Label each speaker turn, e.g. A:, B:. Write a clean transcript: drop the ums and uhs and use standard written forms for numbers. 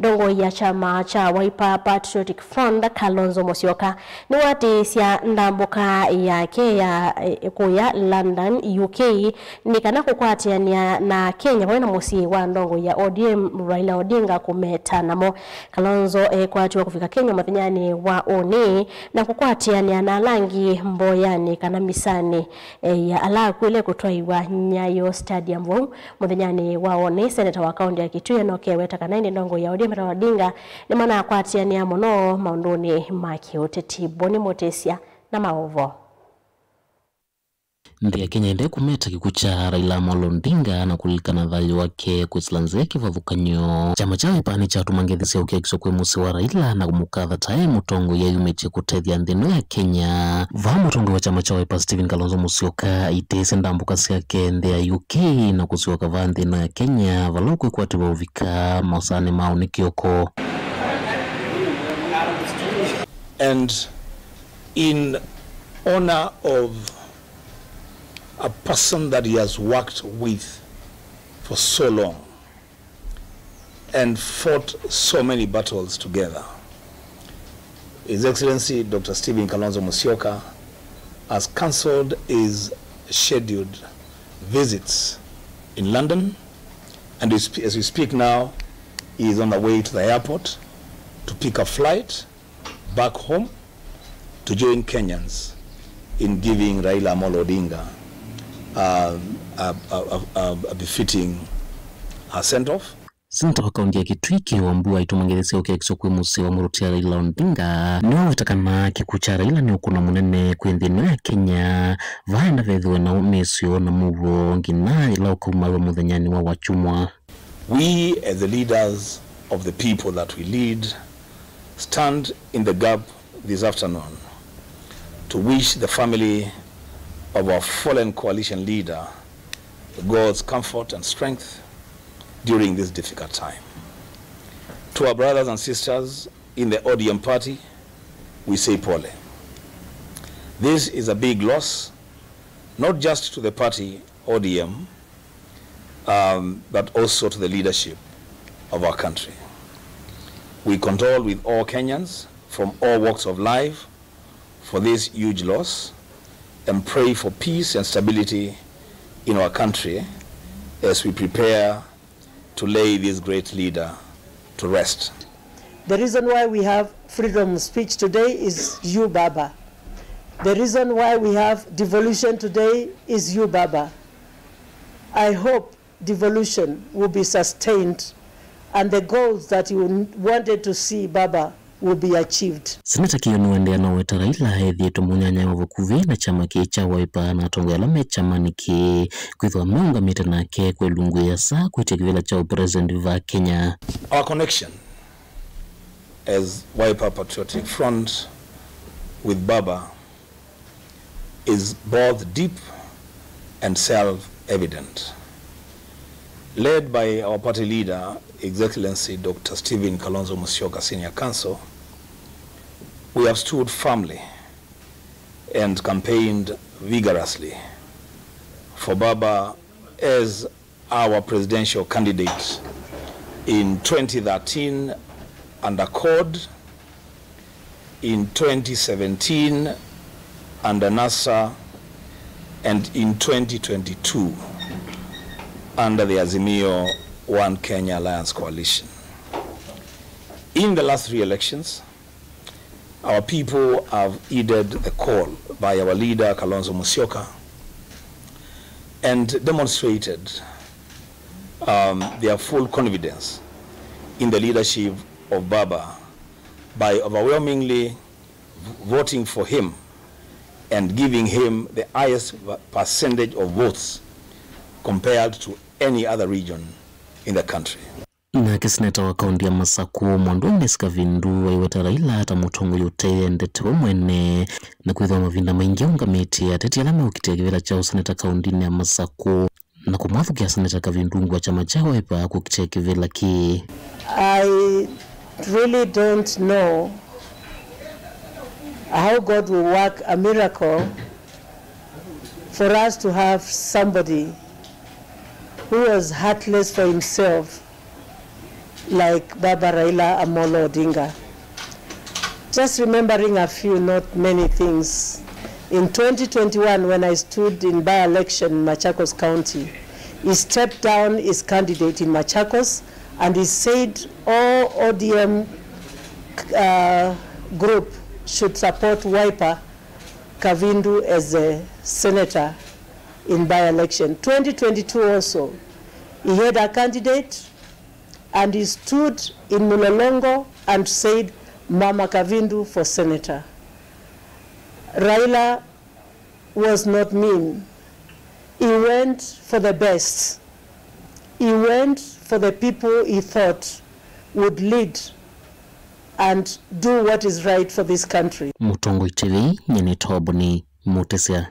A: Dongo ya chama cha Wiper Patriotic Front Kalonzo Musyoka ni watisia ndambuka yake ya kuya London UK ni kana kukwatiania na Kenya kwa musi wa ndongo ya ODM Raila Odinga kumetanamo. Kalonzo kwatiwa kufika Kenya mathanyani wa oni na kukwatiania na langi mboyani kana misani ya ala kwile kutwaiwa Nyayo Stadium mathanyani wa oni. Senator wa kaunti ya Kitui Nokeweta kana ndongo ya ODM Raila Odinga ni mana kwatiania muno maunduni maki uteti Boni Motesia na maovo.
B: Ndia Kenya ende kumeta kikucha Raila Amolo Odinga na kulikana thayo wake kwislanze kivathukanyo chama cha Wiper cha tumangethisia ukekisokwe musi wa Raila na kumukatha tae mutongo ya yumeche kutethia nthino ya Kenya. Mutongo wa chama cha Wiper Stephen Kalonzo Musyoka itese ndambuka siake nthi ya UK na kusioka va nthino ya Kenya valokwe kwatiwa uvika mausane mao ni kioko.
C: And in honor of a person that he has worked with for so long and fought so many battles together, His Excellency Dr. Stephen Kalonzo Musyoka has cancelled his scheduled visits in London, and as we speak now, he is on the way to the airport to pick a flight back home to join Kenyans in giving Raila Amolo Odinga a befitting send-off.
B: Senator wa kaunti ya Kitui Wambua itumangethesia ukekisokwe musi wa murutia Raila Odinga ni wawetakana kikucha Raila ni ukuna munene kwinthino ya Kenya vaenda vethiwe na umesio na muvo ngina ila ukumawe muthanyani wa wachumwa.
C: We as the leaders of the people that we lead stand in the gap this afternoon to wish the family of our fallen coalition leader God's comfort and strength during this difficult time. To our brothers and sisters in the ODM party, we say pole. This is a big loss, not just to the party ODM, but also to the leadership of our country. We condole with all Kenyans from all walks of life for this huge loss and pray for peace and stability in our country as we prepare to lay this great leader to rest.
D: The reason why we have freedom of speech today is you, Baba. The reason why we have devolution today is you, Baba. I hope devolution will be sustained and the goals that you wanted to see, Baba, will be achieved.
B: Senator Kionu na weta Raila hethi tumunyanya wavukuvi na chama cha Wiper na tongo la mechama niki kwithwa meunga mita nake kwelungu ya saa kwitia kivela cha President va Kenya.
C: Our connection as Wiper Patriotic Front with Baba is both deep and self-evident. Led by our party leader, His Excellency Dr. Stephen Kalonzo Musyoka Senior Counsel, we have stood firmly and campaigned vigorously for Baba as our presidential candidate in 2013 under CORD, in 2017 under NASA, and in 2022 under the Azimio One Kenya Alliance Coalition. In the last 3 elections, our people have heeded the call by our leader Kalonzo Musyoka and demonstrated their full confidence in the leadership of Baba by overwhelmingly voting for him and giving him the highest percentage of votes compared to any other region in the country.
B: Na kisineta wa kaunti ya Masaku mwandone skavindu waiweta Raila hata mutongo yote ndete wa mwene na kuithwa mavinda maingi ungamiti ateti alame ukitia kivela chao seneta kaunti ya Masaku na kumafu kia seneta kavindungu wa chama cha Wiper kukitia kivela ki.
D: I really don't know how God will work a miracle for us to have somebody who was heartless for himself like Baba Raila Amolo Odinga. Just remembering a few, not many things. In 2021, when I stood in by-election in Machakos County, he stepped down his candidate in Machakos and he said all ODM group should support Wiper Kavindu as a senator in by-election. 2022 also, he had a candidate and he stood in Mulolongo and said Mama Kavindu for senator. Raila was not mean. He went for the best. He went for the people he thought would lead and do what is right for this country.
B: Mutongo TV nyene toboni mutesia